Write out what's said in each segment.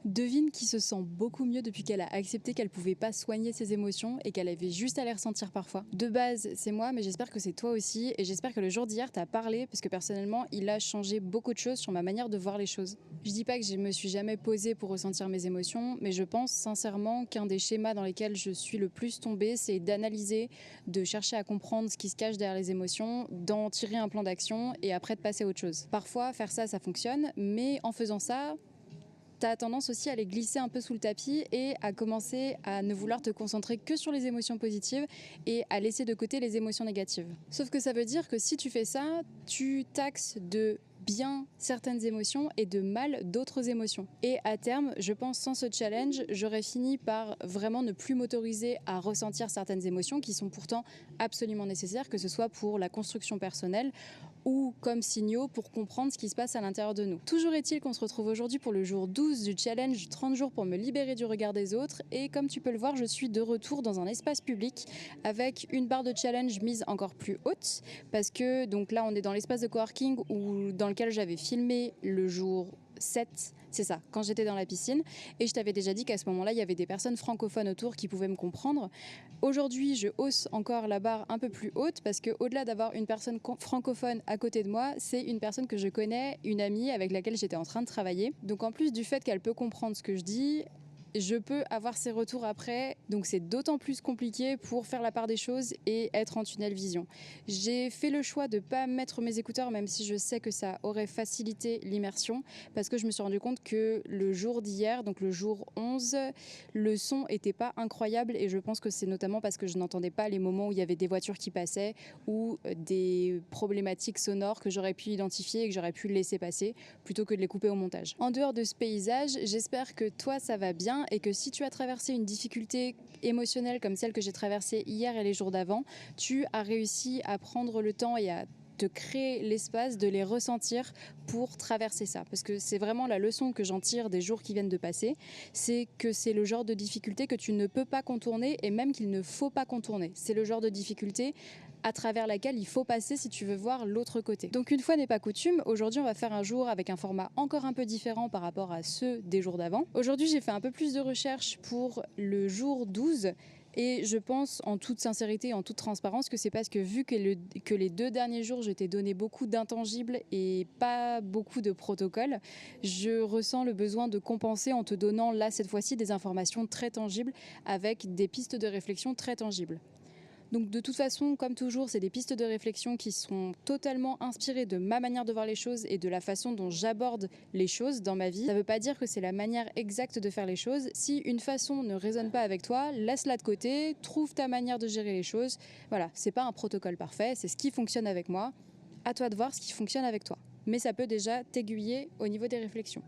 Devine qui se sent beaucoup mieux depuis qu'elle a accepté qu'elle pouvait pas soigner ses émotions et qu'elle avait juste à les ressentir parfois. De base, c'est moi, mais j'espère que c'est toi aussi et j'espère que le jour d'hier t'a parlé parce que personnellement, il a changé beaucoup de choses sur ma manière de voir les choses. Je dis pas que je me suis jamais posée pour ressentir mes émotions, mais je pense sincèrement qu'un des schémas dans lesquels je suis le plus tombée, c'est d'analyser, de chercher à comprendre ce qui se cache derrière les émotions, d'en tirer un plan d'action et après de passer à autre chose. Parfois, faire ça, ça fonctionne, mais en faisant ça, t'as tendance aussi à les glisser un peu sous le tapis et à commencer à ne vouloir te concentrer que sur les émotions positives et à laisser de côté les émotions négatives. Sauf que ça veut dire que si tu fais ça, tu taxes de bien certaines émotions et de mal d'autres émotions. Et à terme, je pense sans ce challenge, j'aurais fini par vraiment ne plus m'autoriser à ressentir certaines émotions qui sont pourtant absolument nécessaires, que ce soit pour la construction personnelle ou comme signaux pour comprendre ce qui se passe à l'intérieur de nous. Toujours est-il qu'on se retrouve aujourd'hui pour le jour 12 du challenge 30 jours pour me libérer du regard des autres et comme tu peux le voir, je suis de retour dans un espace public avec une barre de challenge mise encore plus haute parce que donc là on est dans l'espace de coworking dans lequel j'avais filmé le jour 7, c'est ça, quand j'étais dans la piscine. Et je t'avais déjà dit qu'à ce moment-là, il y avait des personnes francophones autour qui pouvaient me comprendre. Aujourd'hui, je hausse encore la barre un peu plus haute parce qu'au-delà d'avoir une personne francophone à côté de moi, c'est une personne que je connais, une amie avec laquelle j'étais en train de travailler. Donc en plus du fait qu'elle peut comprendre ce que je dis, je peux avoir ses retours après, donc c'est d'autant plus compliqué pour faire la part des choses et être en tunnel vision. J'ai fait le choix de ne pas mettre mes écouteurs, même si je sais que ça aurait facilité l'immersion, parce que je me suis rendu compte que le jour d'hier, donc le jour 11, le son n'était pas incroyable et je pense que c'est notamment parce que je n'entendais pas les moments où il y avait des voitures qui passaient ou des problématiques sonores que j'aurais pu identifier et que j'aurais pu laisser passer plutôt que de les couper au montage. En dehors de ce paysage, j'espère que toi ça va bien et que si tu as traversé une difficulté émotionnelle comme celle que j'ai traversée hier et les jours d'avant, tu as réussi à prendre le temps et à te créer l'espace de les ressentir pour traverser ça. Parce que c'est vraiment la leçon que j'en tire des jours qui viennent de passer, c'est que c'est le genre de difficulté que tu ne peux pas contourner et même qu'il ne faut pas contourner. C'est le genre de difficulté à travers laquelle il faut passer si tu veux voir l'autre côté. Donc une fois n'est pas coutume, aujourd'hui on va faire un jour avec un format encore un peu différent par rapport à ceux des jours d'avant. Aujourd'hui j'ai fait un peu plus de recherches pour le jour 12 et je pense en toute sincérité et en toute transparence que c'est parce que vu que les 2 derniers jours je t'ai donné beaucoup d'intangibles et pas beaucoup de protocoles, je ressens le besoin de compenser en te donnant là cette fois-ci des informations très tangibles avec des pistes de réflexion très tangibles. Donc de toute façon, comme toujours, c'est des pistes de réflexion qui sont totalement inspirées de ma manière de voir les choses et de la façon dont j'aborde les choses dans ma vie. Ça ne veut pas dire que c'est la manière exacte de faire les choses. Si une façon ne résonne pas avec toi, laisse-la de côté, trouve ta manière de gérer les choses. Voilà, c'est pas un protocole parfait, c'est ce qui fonctionne avec moi. À toi de voir ce qui fonctionne avec toi. Mais ça peut déjà t'aiguiller au niveau des réflexions.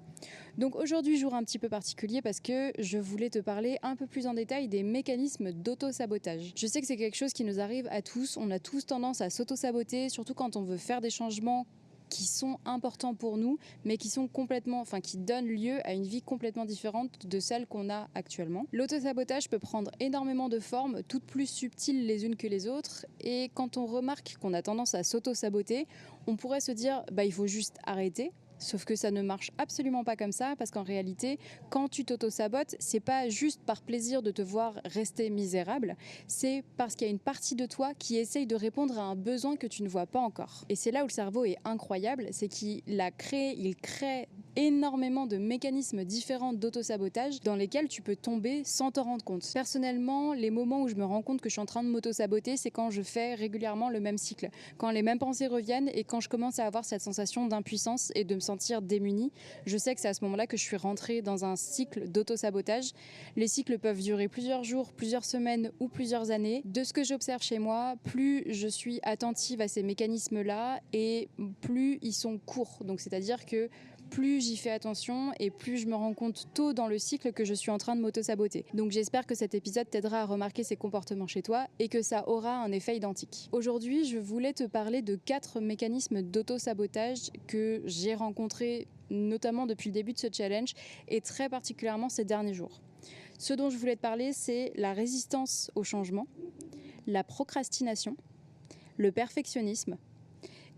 Donc aujourd'hui, jour un petit peu particulier parce que je voulais te parler un peu plus en détail des mécanismes d'auto-sabotage. Je sais que c'est quelque chose qui nous arrive à tous, on a tous tendance à s'auto-saboter, surtout quand on veut faire des changements qui sont importants pour nous, mais qui sont qui donnent lieu à une vie complètement différente de celle qu'on a actuellement. L'auto-sabotage peut prendre énormément de formes, toutes plus subtiles les unes que les autres, et quand on remarque qu'on a tendance à s'auto-saboter, on pourrait se dire il faut juste arrêter. Sauf que ça ne marche absolument pas comme ça, parce qu'en réalité, quand tu t'auto-sabotes, c'est pas juste par plaisir de te voir rester misérable, c'est parce qu'il y a une partie de toi qui essaye de répondre à un besoin que tu ne vois pas encore. Et c'est là où le cerveau est incroyable, c'est qu'il crée énormément de mécanismes différents d'auto-sabotage dans lesquels tu peux tomber sans t'en rendre compte. Personnellement, les moments où je me rends compte que je suis en train de m'auto-saboter, c'est quand je fais régulièrement le même cycle, quand les mêmes pensées reviennent et quand je commence à avoir cette sensation d'impuissance et de me sentir démunie. Je sais que c'est à ce moment-là que je suis rentrée dans un cycle d'auto-sabotage. Les cycles peuvent durer plusieurs jours, plusieurs semaines ou plusieurs années. De ce que j'observe chez moi, plus je suis attentive à ces mécanismes-là et plus ils sont courts. Donc c'est-à-dire que plus j'y fais attention et plus je me rends compte tôt dans le cycle que je suis en train de m'auto-saboter. Donc j'espère que cet épisode t'aidera à remarquer ces comportements chez toi et que ça aura un effet identique. Aujourd'hui, je voulais te parler de 4 mécanismes d'auto-sabotage que j'ai rencontrés notamment depuis le début de ce challenge et très particulièrement ces derniers jours. Ce dont je voulais te parler, c'est la résistance au changement, la procrastination, le perfectionnisme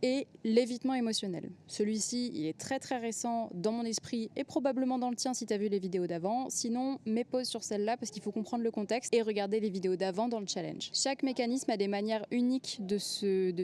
et l'évitement émotionnel. Celui-ci, il est très très récent dans mon esprit et probablement dans le tien si tu as vu les vidéos d'avant. Sinon, mets pause sur celle-là parce qu'il faut comprendre le contexte et regarder les vidéos d'avant dans le challenge. Chaque mécanisme a des manières uniques de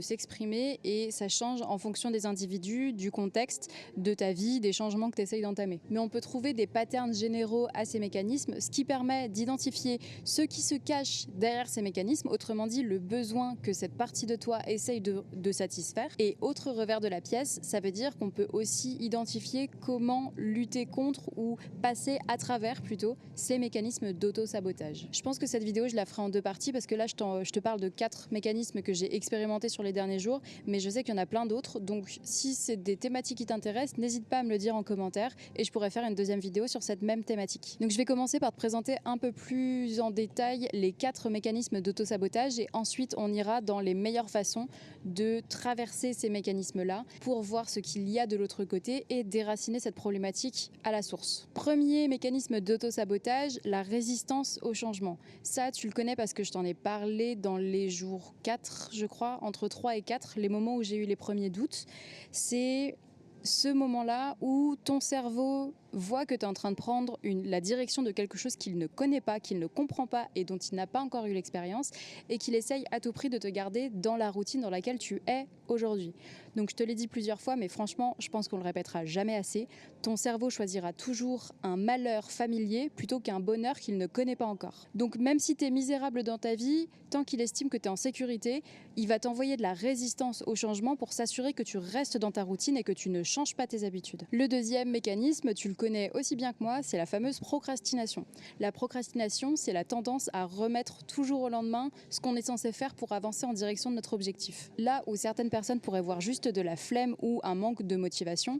s'exprimer et ça change en fonction des individus, du contexte, de ta vie, des changements que tu essayes d'entamer. Mais on peut trouver des patterns généraux à ces mécanismes, ce qui permet d'identifier ce qui se cache derrière ces mécanismes, autrement dit le besoin que cette partie de toi essaye de satisfaire. Et autre revers de la pièce, ça veut dire qu'on peut aussi identifier comment lutter contre ou passer à travers plutôt ces mécanismes d'auto-sabotage. Je pense que cette vidéo, je la ferai en deux parties parce que là, je te parle de 4 mécanismes que j'ai expérimentés sur les derniers jours, mais je sais qu'il y en a plein d'autres. Donc, si c'est des thématiques qui t'intéressent, n'hésite pas à me le dire en commentaire et je pourrais faire une deuxième vidéo sur cette même thématique. Donc, je vais commencer par te présenter un peu plus en détail les 4 mécanismes d'auto-sabotage et ensuite, on ira dans les meilleures façons de traverser ces mécanismes-là pour voir ce qu'il y a de l'autre côté et déraciner cette problématique à la source. Premier mécanisme d'auto-sabotage, la résistance au changement. Ça, tu le connais parce que je t'en ai parlé dans les jours 4, je crois, entre 3 et 4, les moments où j'ai eu les premiers doutes. C'est ce moment-là où ton cerveau voit que tu es en train de prendre la direction de quelque chose qu'il ne connaît pas, qu'il ne comprend pas et dont il n'a pas encore eu l'expérience et qu'il essaye à tout prix de te garder dans la routine dans laquelle tu es aujourd'hui. Donc je te l'ai dit plusieurs fois, mais franchement, je pense qu'on le répétera jamais assez. Ton cerveau choisira toujours un malheur familier plutôt qu'un bonheur qu'il ne connaît pas encore. Donc même si tu es misérable dans ta vie, tant qu'il estime que tu es en sécurité, il va t'envoyer de la résistance au changement pour s'assurer que tu restes dans ta routine et que tu ne changes pas tes habitudes. Le deuxième mécanisme, tu le connais aussi bien que moi, c'est la fameuse procrastination. La procrastination, c'est la tendance à remettre toujours au lendemain ce qu'on est censé faire pour avancer en direction de notre objectif. Là où certaines personnes pourraient voir juste de la flemme ou un manque de motivation,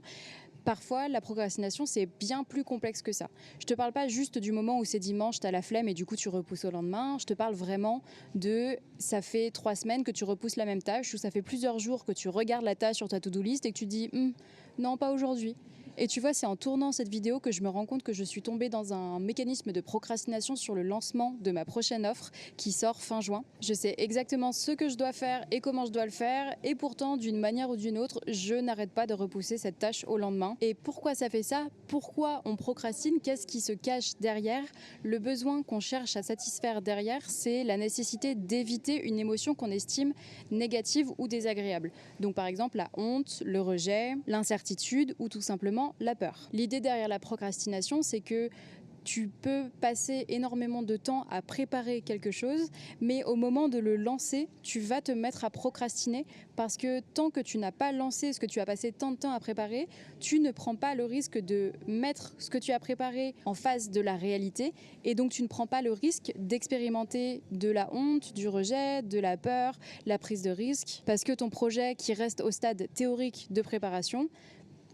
parfois, la procrastination, c'est bien plus complexe que ça. Je te parle pas juste du moment où c'est dimanche, tu as la flemme et du coup tu repousses au lendemain. Je te parle vraiment de ça fait 3 semaines que tu repousses la même tâche ou ça fait plusieurs jours que tu regardes la tâche sur ta to-do list et que tu dis non, pas aujourd'hui. Et tu vois, c'est en tournant cette vidéo que je me rends compte que je suis tombée dans un mécanisme de procrastination sur le lancement de ma prochaine offre qui sort fin juin. Je sais exactement ce que je dois faire et comment je dois le faire et pourtant, d'une manière ou d'une autre, je n'arrête pas de repousser cette tâche au lendemain. Et pourquoi ça fait ça? Pourquoi on procrastine? Qu'est-ce qui se cache derrière? Le besoin qu'on cherche à satisfaire derrière, c'est la nécessité d'éviter une émotion qu'on estime négative ou désagréable. Donc par exemple, la honte, le rejet, l'incertitude ou tout simplement la peur. L'idée derrière la procrastination, c'est que tu peux passer énormément de temps à préparer quelque chose, mais au moment de le lancer, tu vas te mettre à procrastiner parce que tant que tu n'as pas lancé ce que tu as passé tant de temps à préparer, tu ne prends pas le risque de mettre ce que tu as préparé en face de la réalité et donc tu ne prends pas le risque d'expérimenter de la honte, du rejet, de la peur, la prise de risque parce que ton projet qui reste au stade théorique de préparation,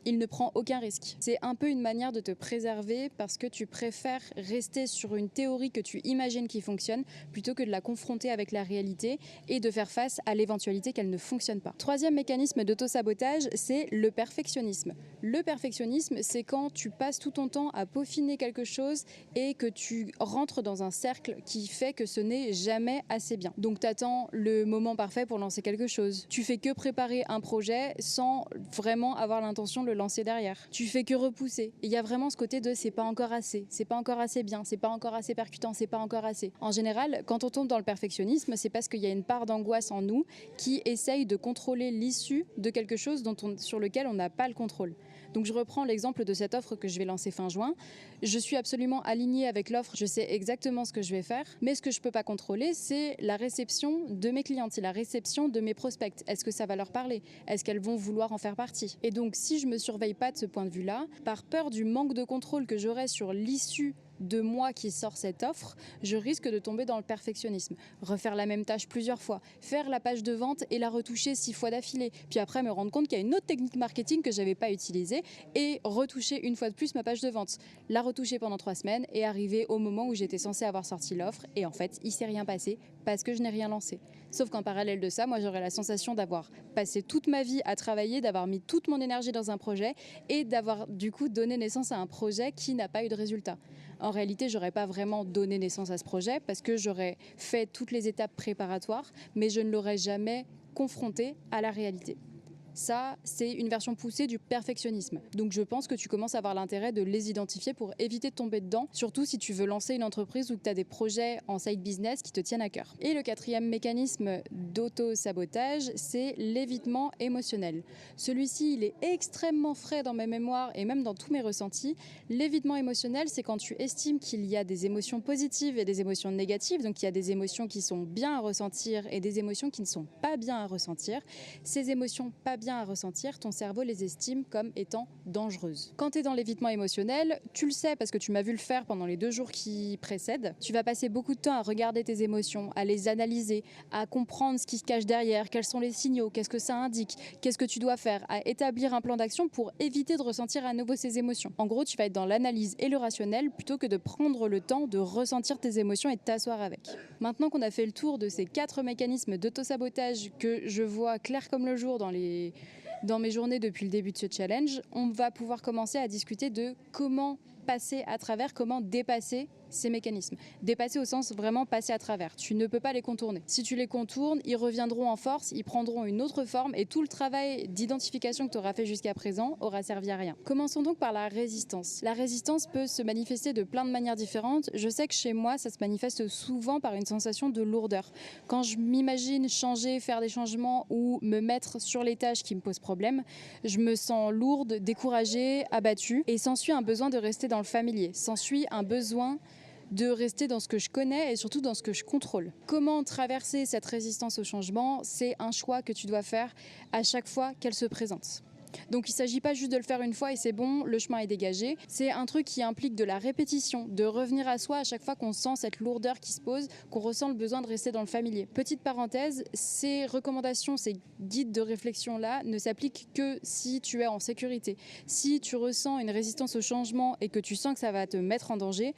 il ne prend aucun risque. C'est un peu une manière de te préserver parce que tu préfères rester sur une théorie que tu imagines qui fonctionne plutôt que de la confronter avec la réalité et de faire face à l'éventualité qu'elle ne fonctionne pas. Troisième mécanisme d'auto-sabotage, c'est le perfectionnisme. Le perfectionnisme, c'est quand tu passes tout ton temps à peaufiner quelque chose et que tu rentres dans un cercle qui fait que ce n'est jamais assez bien. Donc tu attends le moment parfait pour lancer quelque chose. Tu fais que préparer un projet sans vraiment avoir l'intention de le lancer derrière. Tu fais que repousser. Il y a vraiment ce côté de c'est pas encore assez bien, c'est pas encore assez percutant, c'est pas encore assez. En général, quand on tombe dans le perfectionnisme, c'est parce qu'il y a une part d'angoisse en nous qui essaye de contrôler l'issue de quelque chose sur lequel on n'a pas le contrôle. Donc je reprends l'exemple de cette offre que je vais lancer fin juin. Je suis absolument alignée avec l'offre, je sais exactement ce que je vais faire, mais ce que je ne peux pas contrôler, c'est la réception de mes clientes, c'est la réception de mes prospects. Est-ce que ça va leur parler? Est-ce qu'elles vont vouloir en faire partie? Et donc si je ne me surveille pas de ce point de vue-là, par peur du manque de contrôle que j'aurai sur l'issue de moi qui sort cette offre, je risque de tomber dans le perfectionnisme. Refaire la même tâche plusieurs fois, faire la page de vente et la retoucher 6 fois d'affilée, puis après me rendre compte qu'il y a une autre technique marketing que je n'avais pas utilisée et retoucher une fois de plus ma page de vente. La retoucher pendant 3 semaines et arriver au moment où j'étais censée avoir sorti l'offre et en fait, il ne s'est rien passé parce que je n'ai rien lancé. Sauf qu'en parallèle de ça, moi j'aurais la sensation d'avoir passé toute ma vie à travailler, d'avoir mis toute mon énergie dans un projet et d'avoir du coup donné naissance à un projet qui n'a pas eu de résultat. En réalité, j'aurais pas vraiment donné naissance à ce projet parce que j'aurais fait toutes les étapes préparatoires, mais je ne l'aurais jamais confronté à la réalité. Ça, c'est une version poussée du perfectionnisme. Donc je pense que tu commences à avoir l'intérêt de les identifier pour éviter de tomber dedans, surtout si tu veux lancer une entreprise ou que tu as des projets en side business qui te tiennent à cœur. Et le quatrième mécanisme d'auto-sabotage, c'est l'évitement émotionnel. Celui-ci, il est extrêmement frais dans mes mémoires et même dans tous mes ressentis. L'évitement émotionnel, c'est quand tu estimes qu'il y a des émotions positives et des émotions négatives, donc il y a des émotions qui sont bien à ressentir et des émotions qui ne sont pas bien à ressentir. Ces émotions pas bien à ressentir, ton cerveau les estime comme étant dangereuses. Quand tu es dans l'évitement émotionnel, tu le sais parce que tu m'as vu le faire pendant les 2 jours qui précèdent, tu vas passer beaucoup de temps à regarder tes émotions, à les analyser, à comprendre ce qui se cache derrière, quels sont les signaux, qu'est-ce que ça indique, qu'est-ce que tu dois faire, à établir un plan d'action pour éviter de ressentir à nouveau ces émotions. En gros, tu vas être dans l'analyse et le rationnel plutôt que de prendre le temps de ressentir tes émotions et de t'asseoir avec. Maintenant qu'on a fait le tour de ces 4 mécanismes d'auto-sabotage que je vois clair comme le jour dans mes journées depuis le début de ce challenge, on va pouvoir commencer à discuter de comment passer à travers, comment dépasser ces mécanismes. Dépasser au sens vraiment passer à travers. Tu ne peux pas les contourner. Si tu les contournes, ils reviendront en force, ils prendront une autre forme et tout le travail d'identification que tu auras fait jusqu'à présent aura servi à rien. Commençons donc par la résistance. La résistance peut se manifester de plein de manières différentes. Je sais que chez moi, ça se manifeste souvent par une sensation de lourdeur. Quand je m'imagine changer, faire des changements ou me mettre sur les tâches qui me posent problème, je me sens lourde, découragée, abattue et s'ensuit un besoin de rester dans le familier. S'ensuit un besoin de rester dans ce que je connais et surtout dans ce que je contrôle. Comment traverser cette résistance au changement, c'est un choix que tu dois faire à chaque fois qu'elle se présente. Donc il ne s'agit pas juste de le faire une fois et c'est bon, le chemin est dégagé. C'est un truc qui implique de la répétition, de revenir à soi à chaque fois qu'on sent cette lourdeur qui se pose, qu'on ressent le besoin de rester dans le familier. Petite parenthèse, ces recommandations, ces guides de réflexion-là ne s'appliquent que si tu es en sécurité. Si tu ressens une résistance au changement et que tu sens que ça va te mettre en danger,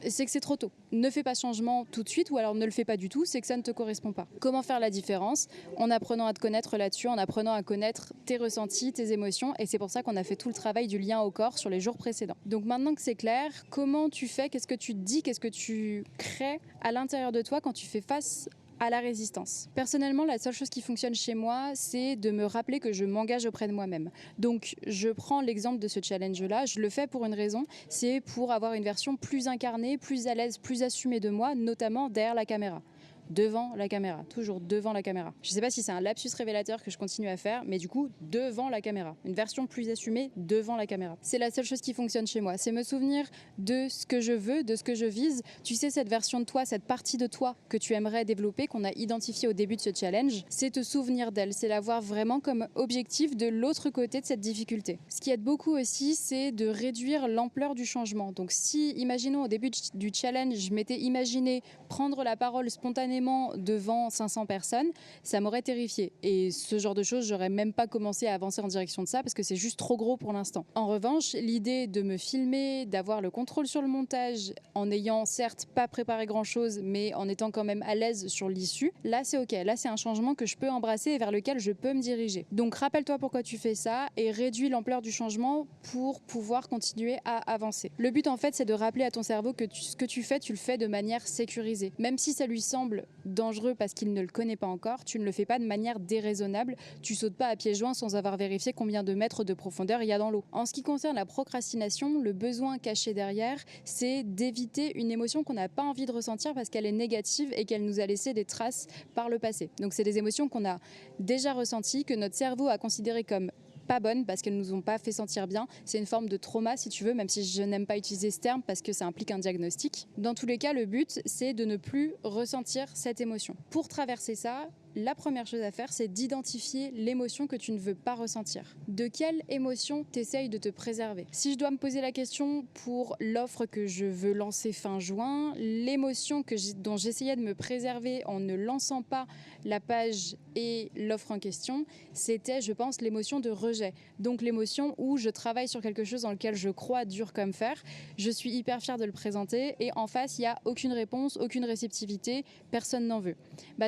c'est que c'est trop tôt. Ne fais pas changement tout de suite ou alors ne le fais pas du tout, c'est que ça ne te correspond pas. Comment faire la différence? En apprenant à te connaître là-dessus, en apprenant à connaître tes ressentis, tes émotions, et c'est pour ça qu'on a fait tout le travail du lien au corps sur les jours précédents. Donc maintenant que c'est clair, comment tu fais, qu'est-ce que tu te dis, qu'est-ce que tu crées à l'intérieur de toi quand tu fais face à la résistance. Personnellement, la seule chose qui fonctionne chez moi, c'est de me rappeler que je m'engage auprès de moi-même. Donc, je prends l'exemple de ce challenge-là, je le fais pour une raison, c'est pour avoir une version plus incarnée, plus à l'aise, plus assumée de moi, notamment derrière la caméra. Devant la caméra, toujours devant la caméra. Je ne sais pas si c'est un lapsus révélateur que je continue à faire, mais du coup, devant la caméra. Une version plus assumée devant la caméra. C'est la seule chose qui fonctionne chez moi. C'est me souvenir de ce que je veux, de ce que je vise. Tu sais, cette version de toi, cette partie de toi que tu aimerais développer, qu'on a identifiée au début de ce challenge, c'est te souvenir d'elle. C'est la voir vraiment comme objectif de l'autre côté de cette difficulté. Ce qui aide beaucoup aussi, c'est de réduire l'ampleur du changement. Donc si, imaginons au début du challenge, je m'étais imaginé prendre la parole spontanément devant 500 personnes, ça m'aurait terrifiée. Et ce genre de choses, j'aurais même pas commencé à avancer en direction de ça parce que c'est juste trop gros pour l'instant. En revanche, l'idée de me filmer, d'avoir le contrôle sur le montage, en n'ayant certes pas préparé grand-chose, mais en étant quand même à l'aise sur l'issue, là c'est ok. Là c'est un changement que je peux embrasser et vers lequel je peux me diriger. Donc rappelle-toi pourquoi tu fais ça et réduis l'ampleur du changement pour pouvoir continuer à avancer. Le but en fait, c'est de rappeler à ton cerveau que ce que tu fais, tu le fais de manière sécurisée. Même si ça lui semble dangereux parce qu'il ne le connaît pas encore, tu ne le fais pas de manière déraisonnable, tu sautes pas à pieds joints sans avoir vérifié combien de mètres de profondeur il y a dans l'eau. En ce qui concerne la procrastination, le besoin caché derrière, c'est d'éviter une émotion qu'on n'a pas envie de ressentir parce qu'elle est négative et qu'elle nous a laissé des traces par le passé. Donc c'est des émotions qu'on a déjà ressenties, que notre cerveau a considérées comme pas bonnes parce qu'elles nous ont pas fait sentir bien. C'est une forme de trauma si tu veux, même si je n'aime pas utiliser ce terme parce que ça implique un diagnostic. Dans tous les cas, le but, c'est de ne plus ressentir cette émotion. Pour traverser ça, la première chose à faire, c'est d'identifier l'émotion que tu ne veux pas ressentir. De quelle émotion t'essayes de te préserver? Si je dois me poser la question pour l'offre que je veux lancer fin juin, l'émotion dont j'essayais de me préserver en ne lançant pas la page et l'offre en question, c'était, je pense, l'émotion de rejet. Donc l'émotion où je travaille sur quelque chose dans lequel je crois dur comme fer, je suis hyper fière de le présenter et en face, il n'y a aucune réponse, aucune réceptivité, personne n'en veut.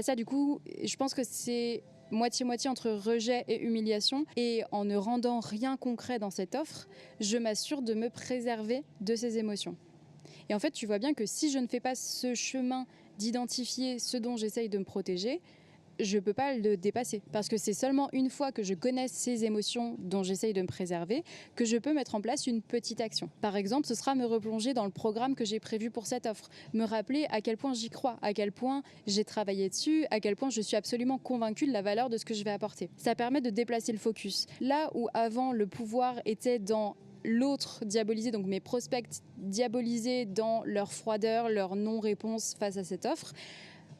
Ça, du coup, je pense que c'est moitié-moitié entre rejet et humiliation. Et en ne rendant rien concret dans cette offre, je m'assure de me préserver de ces émotions. Et en fait, tu vois bien que si je ne fais pas ce chemin d'identifier ce dont j'essaye de me protéger, je peux pas le dépasser. Parce que c'est seulement une fois que je connais ces émotions dont j'essaye de me préserver que je peux mettre en place une petite action. Par exemple, ce sera me replonger dans le programme que j'ai prévu pour cette offre, me rappeler à quel point j'y crois, à quel point j'ai travaillé dessus, à quel point je suis absolument convaincue de la valeur de ce que je vais apporter. Ça permet de déplacer le focus. Là où avant le pouvoir était dans l'autre diabolisé, donc mes prospects diabolisés dans leur froideur, leur non-réponse face à cette offre,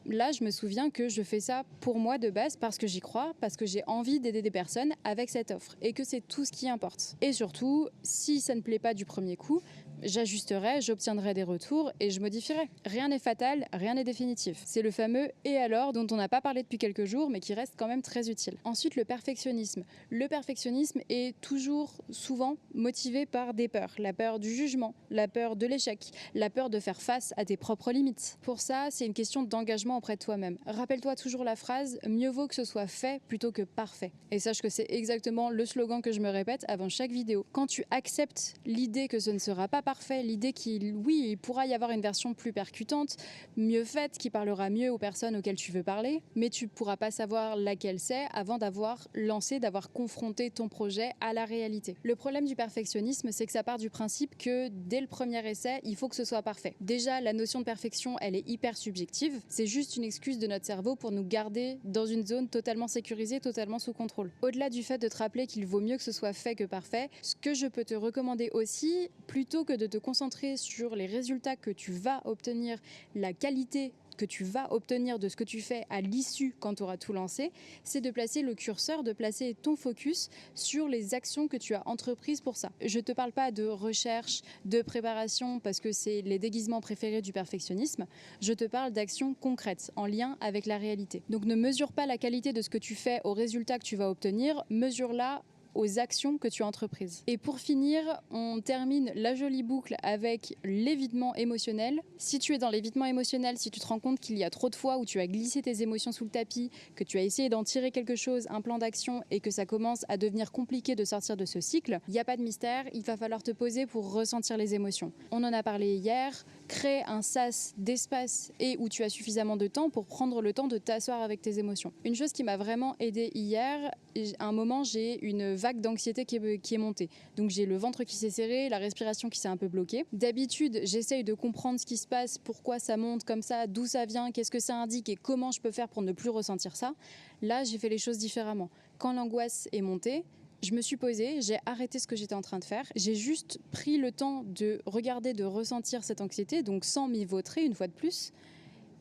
là, je me souviens que je fais ça pour moi de base parce que j'y crois, parce que j'ai envie d'aider des personnes avec cette offre et que c'est tout ce qui importe. Et surtout, si ça ne plaît pas du premier coup, j'ajusterai, j'obtiendrai des retours et je modifierai. Rien n'est fatal, rien n'est définitif. C'est le fameux « et alors » dont on n'a pas parlé depuis quelques jours mais qui reste quand même très utile. Ensuite, le perfectionnisme. Le perfectionnisme est toujours, souvent, motivé par des peurs. La peur du jugement, la peur de l'échec, la peur de faire face à tes propres limites. Pour ça, c'est une question d'engagement auprès de toi-même. Rappelle-toi toujours la phrase « mieux vaut que ce soit fait plutôt que parfait ». Et sache que c'est exactement le slogan que je me répète avant chaque vidéo. Quand tu acceptes l'idée que ce ne sera pas parfait, l'idée qu'il pourra y avoir une version plus percutante, mieux faite, qui parlera mieux aux personnes auxquelles tu veux parler, mais tu ne pourras pas savoir laquelle c'est avant d'avoir lancé, d'avoir confronté ton projet à la réalité. Le problème du perfectionnisme, c'est que ça part du principe que dès le premier essai, il faut que ce soit parfait. Déjà, la notion de perfection, elle est hyper subjective. C'est juste une excuse de notre cerveau pour nous garder dans une zone totalement sécurisée, totalement sous contrôle. Au-delà du fait de te rappeler qu'il vaut mieux que ce soit fait que parfait, ce que je peux te recommander aussi, plutôt que de te concentrer sur les résultats que tu vas obtenir, la qualité que tu vas obtenir de ce que tu fais à l'issue quand tu auras tout lancé, c'est de placer le curseur, de placer ton focus sur les actions que tu as entreprises pour ça. Je ne te parle pas de recherche, de préparation, parce que c'est les déguisements préférés du perfectionnisme. Je te parle d'actions concrètes, en lien avec la réalité. Donc ne mesure pas la qualité de ce que tu fais aux résultats que tu vas obtenir, mesure-la aux actions que tu as entreprises. Et pour finir, on termine la jolie boucle avec l'évitement émotionnel. Si tu es dans l'évitement émotionnel, si tu te rends compte qu'il y a trop de fois où tu as glissé tes émotions sous le tapis, que tu as essayé d'en tirer quelque chose, un plan d'action, et que ça commence à devenir compliqué de sortir de ce cycle, il n'y a pas de mystère, il va falloir te poser pour ressentir les émotions. On en a parlé hier, crée un sas d'espace et où tu as suffisamment de temps pour prendre le temps de t'asseoir avec tes émotions. Une chose qui m'a vraiment aidée hier, à un moment, j'ai une vague d'anxiété qui est montée. Donc j'ai le ventre qui s'est serré, la respiration qui s'est un peu bloquée. D'habitude, j'essaye de comprendre ce qui se passe, pourquoi ça monte comme ça, d'où ça vient, qu'est-ce que ça indique et comment je peux faire pour ne plus ressentir ça. Là, j'ai fait les choses différemment. Quand l'angoisse est montée, je me suis posée, j'ai arrêté ce que j'étais en train de faire. J'ai juste pris le temps de regarder, de ressentir cette anxiété, donc sans m'y vautrer une fois de plus.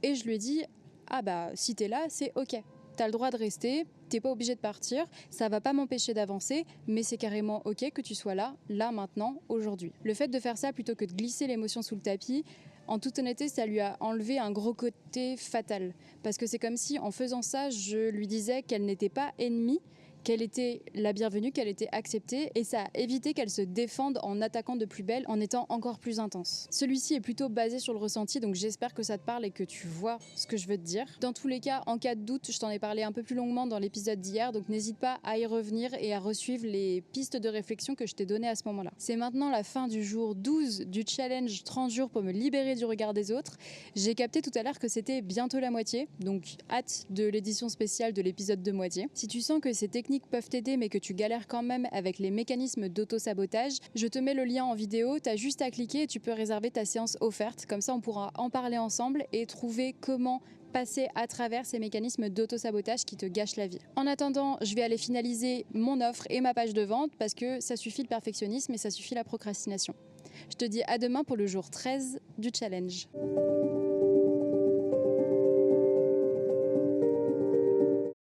Et je lui ai dit, ah bah si t'es là, c'est ok. T'as le droit de rester, t'es pas obligé de partir, ça va pas m'empêcher d'avancer, mais c'est carrément ok que tu sois là, maintenant, aujourd'hui. Le fait de faire ça plutôt que de glisser l'émotion sous le tapis, en toute honnêteté, ça lui a enlevé un gros côté fatal. Parce que c'est comme si, en faisant ça, je lui disais qu'elle n'était pas ennemie, qu'elle était la bienvenue, qu'elle était acceptée, et ça a évité qu'elle se défende en attaquant de plus belle, en étant encore plus intense. Celui-ci est plutôt basé sur le ressenti, donc j'espère que ça te parle et que tu vois ce que je veux te dire. Dans tous les cas, en cas de doute, je t'en ai parlé un peu plus longuement dans l'épisode d'hier, donc n'hésite pas à y revenir et à resuivre les pistes de réflexion que je t'ai données à ce moment-là. C'est maintenant la fin du jour 12 du challenge 30 jours pour me libérer du regard des autres. J'ai capté tout à l'heure que c'était bientôt la moitié, donc hâte de l'édition spéciale de l'épisode de moitié. Si tu sens que ces techniques peuvent t'aider mais que tu galères quand même avec les mécanismes d'auto-sabotage, je te mets le lien en vidéo, t'as juste à cliquer et tu peux réserver ta séance offerte, comme ça on pourra en parler ensemble et trouver comment passer à travers ces mécanismes d'auto-sabotage qui te gâchent la vie. En attendant, je vais aller finaliser mon offre et ma page de vente parce que ça suffit le perfectionnisme et ça suffit la procrastination. Je te dis à demain pour le jour 13 du challenge.